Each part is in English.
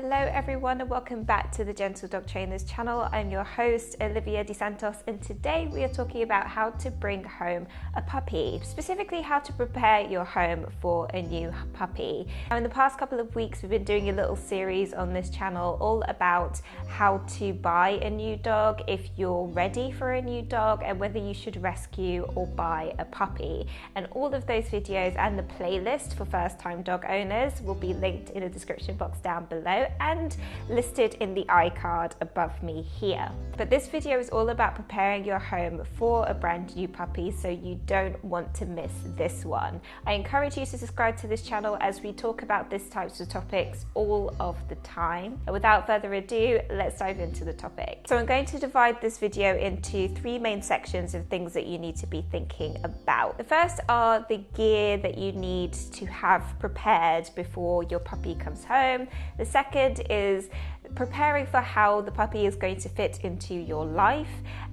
Hello everyone and welcome back to the Gentle Dog Trainers channel. I'm your host Olivia De Santos, and today we are talking about how to bring home a puppy, specifically how to prepare your home for a new puppy. Now, in the past couple of weeks we've been doing a little series on this channel all about how to buy a new dog, if you're ready for a new dog, and whether you should rescue or buy a puppy. And all of those videos and the playlist for first-time dog owners will be linked in the description box down below and listed in the iCard above me here. But this video is all about preparing your home for a brand new puppy, so you don't want to miss this one. I encourage you to subscribe to this channel as we talk about these types of topics all of the time. And without further ado, let's dive into the topic. So I'm going to divide this video into three main sections of things that you need to be thinking about. The first are the gear that you need to have prepared before your puppy comes home. The second is preparing for how the puppy is going to fit into your life.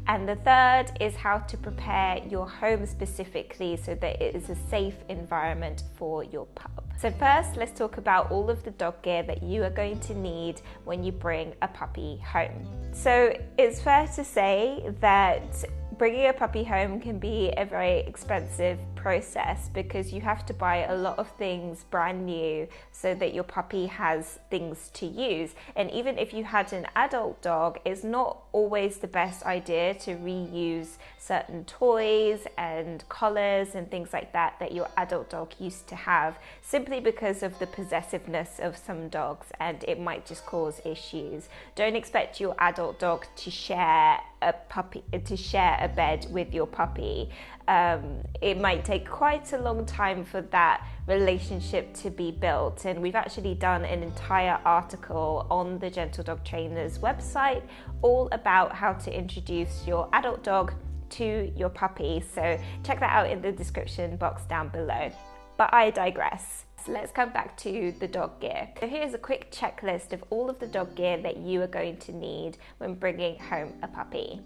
And the third is how to prepare your home specifically so that it is a safe environment for your pup. So first, let's talk about all of the dog gear that you are going to need when you bring a puppy home. So it's fair to say that bringing a puppy home can be a very expensive process because you have to buy a lot of things brand new so that your puppy has things to use. And even if you had an adult dog, it's not always the best idea to reuse certain toys and collars and things like that that your adult dog used to have, simply because of the possessiveness of some dogs, and it might just cause issues. Don't expect your adult dog to share a bed with your puppy. It might take quite a long time for that relationship to be built, and we've actually done an entire article on the Gentle Dog Trainers website all about how to introduce your adult dog to your puppy, so check that out in the description box down below. But I digress. So let's come back to the dog gear. So here's a quick checklist of all of the dog gear that you are going to need when bringing home a puppy.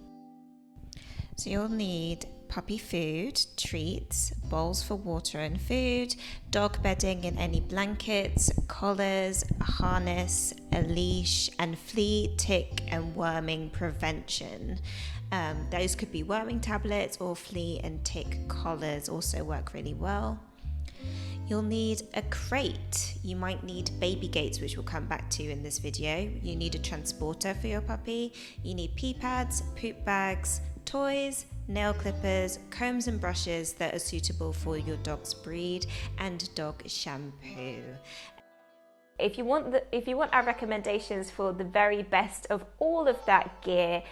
So you'll need puppy food, treats, bowls for water and food, dog bedding in any blankets, collars, a harness, a leash, and flea, tick, and worming prevention. Those could be worming tablets, or flea and tick collars also work really well. You'll need a crate. You might need baby gates, which we'll come back to in this video. You need a transporter for your puppy. You need pee pads, poop bags, toys, nail clippers, combs and brushes that are suitable for your dog's breed, and dog shampoo. If you want our recommendations for the very best of all of that gear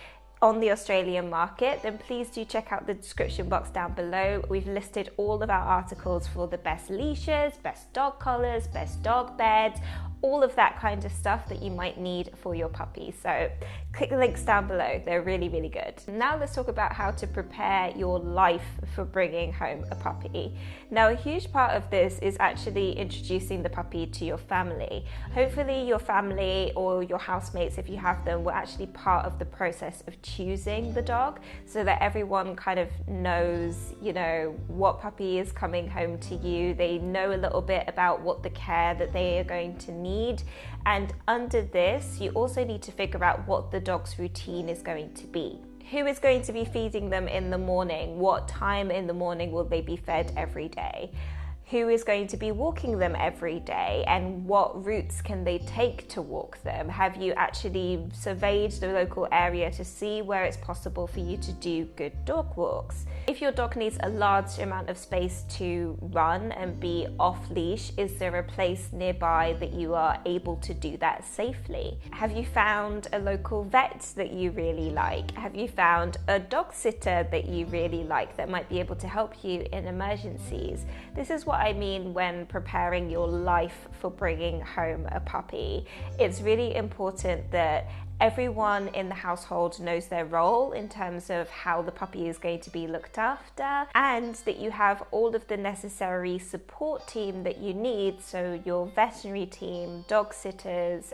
on the Australian market, then please do check out the description box down below. We've listed all of our articles for the best leashes, best dog collars, best dog beds, all of that kind of stuff that you might need for your puppy. So click the links down below, they're really, really good. Now let's talk about how to prepare your life for bringing home a puppy. Now, a huge part of this is actually introducing the puppy to your family. Hopefully your family or your housemates, if you have them, were actually part of the process of choosing the dog, so that everyone kind of knows, you know, what puppy is coming home to you. They know a little bit about what the care that they are going to need. And under this, you also need to figure out what the dog's routine is going to be. Who is going to be feeding them in the morning? What time in the morning will they be fed every day? Who is going to be walking them every day, and what routes can they take to walk them? Have you actually surveyed the local area to see where it's possible for you to do good dog walks? If your dog needs a large amount of space to run and be off leash, is there a place nearby that you are able to do that safely? Have you found a local vet that you really like? Have you found a dog sitter that you really like that might be able to help you in emergencies? This is what I mean when preparing your life for bringing home a puppy. It's really important that everyone in the household knows their role in terms of how the puppy is going to be looked after, and that you have all of the necessary support team that you need, so your veterinary team, dog sitters,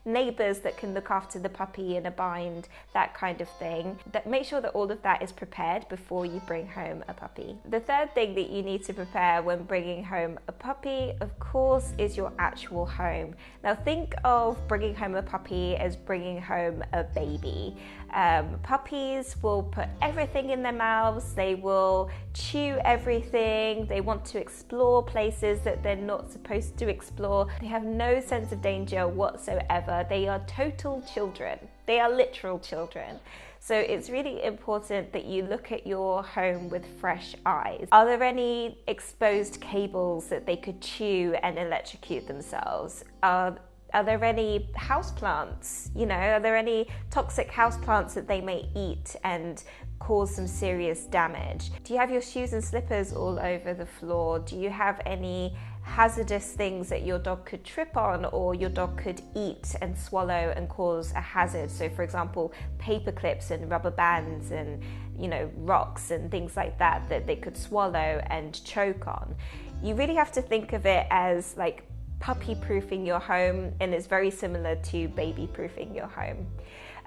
neighbours that can look after the puppy in a bind, that kind of thing. That make sure that all of that is prepared before you bring home a puppy. The third thing that you need to prepare when bringing home a puppy, of course, is your actual home. Now think of bringing home a puppy as bringing home a baby. Puppies will put everything in their mouths, they will chew everything, they want to explore places that they're not supposed to explore. They have no sense of danger whatsoever. They are total children. They are literal children. So it's really important that you look at your home with fresh eyes. Are there any exposed cables that they could chew and electrocute themselves? Are there any houseplants? Are there any toxic houseplants that they may eat and cause some serious damage? Do you have your shoes and slippers all over the floor? Do you have any hazardous things that your dog could trip on or your dog could eat and swallow and cause a hazard? So for example, paper clips and rubber bands and rocks and things like that they could swallow and choke on. You really have to think of it as like puppy proofing your home, and it's very similar to baby proofing your home.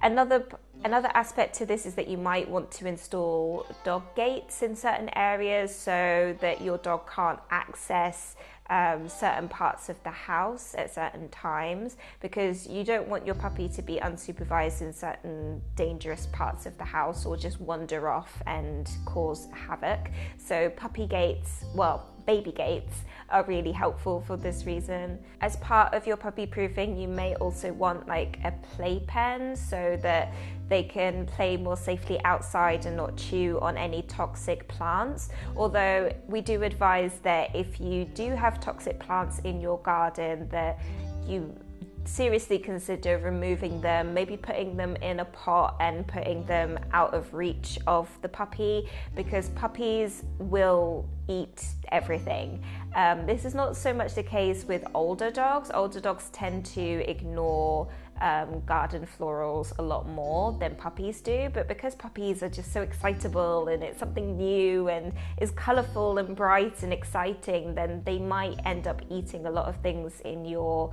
Another aspect to this is that you might want to install dog gates in certain areas so that your dog can't access certain parts of the house at certain times, because you don't want your puppy to be unsupervised in certain dangerous parts of the house or just wander off and cause havoc. So baby gates are really helpful for this reason. As part of your puppy proofing, you may also want like a playpen so that they can play more safely outside and not chew on any toxic plants. Although we do advise that if you do have toxic plants in your garden, that you seriously consider removing them, maybe putting them in a pot and putting them out of reach of the puppy, because puppies will eat everything. This is not so much the case with older dogs. Older dogs tend to ignore garden florals a lot more than puppies do, but because puppies are just so excitable and it's something new and is colourful and bright and exciting, then they might end up eating a lot of things in your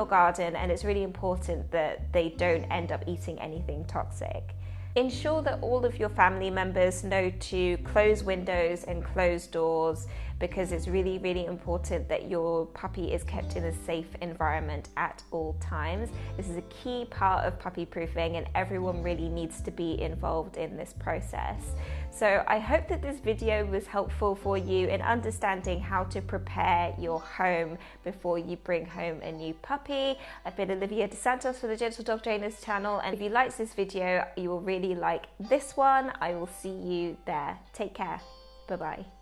garden, and it's really important that they don't end up eating anything toxic. Ensure that all of your family members know to close windows and close doors, because it's really, really important that your puppy is kept in a safe environment at all times. This is a key part of puppy proofing, and everyone really needs to be involved in this process. So I hope that this video was helpful for you in understanding how to prepare your home before you bring home a new puppy. I've been Olivia DeSantos for the Gentle Dog Trainers channel, and if you liked this video, you will really like this one. I will see you there. Take care. Bye-bye.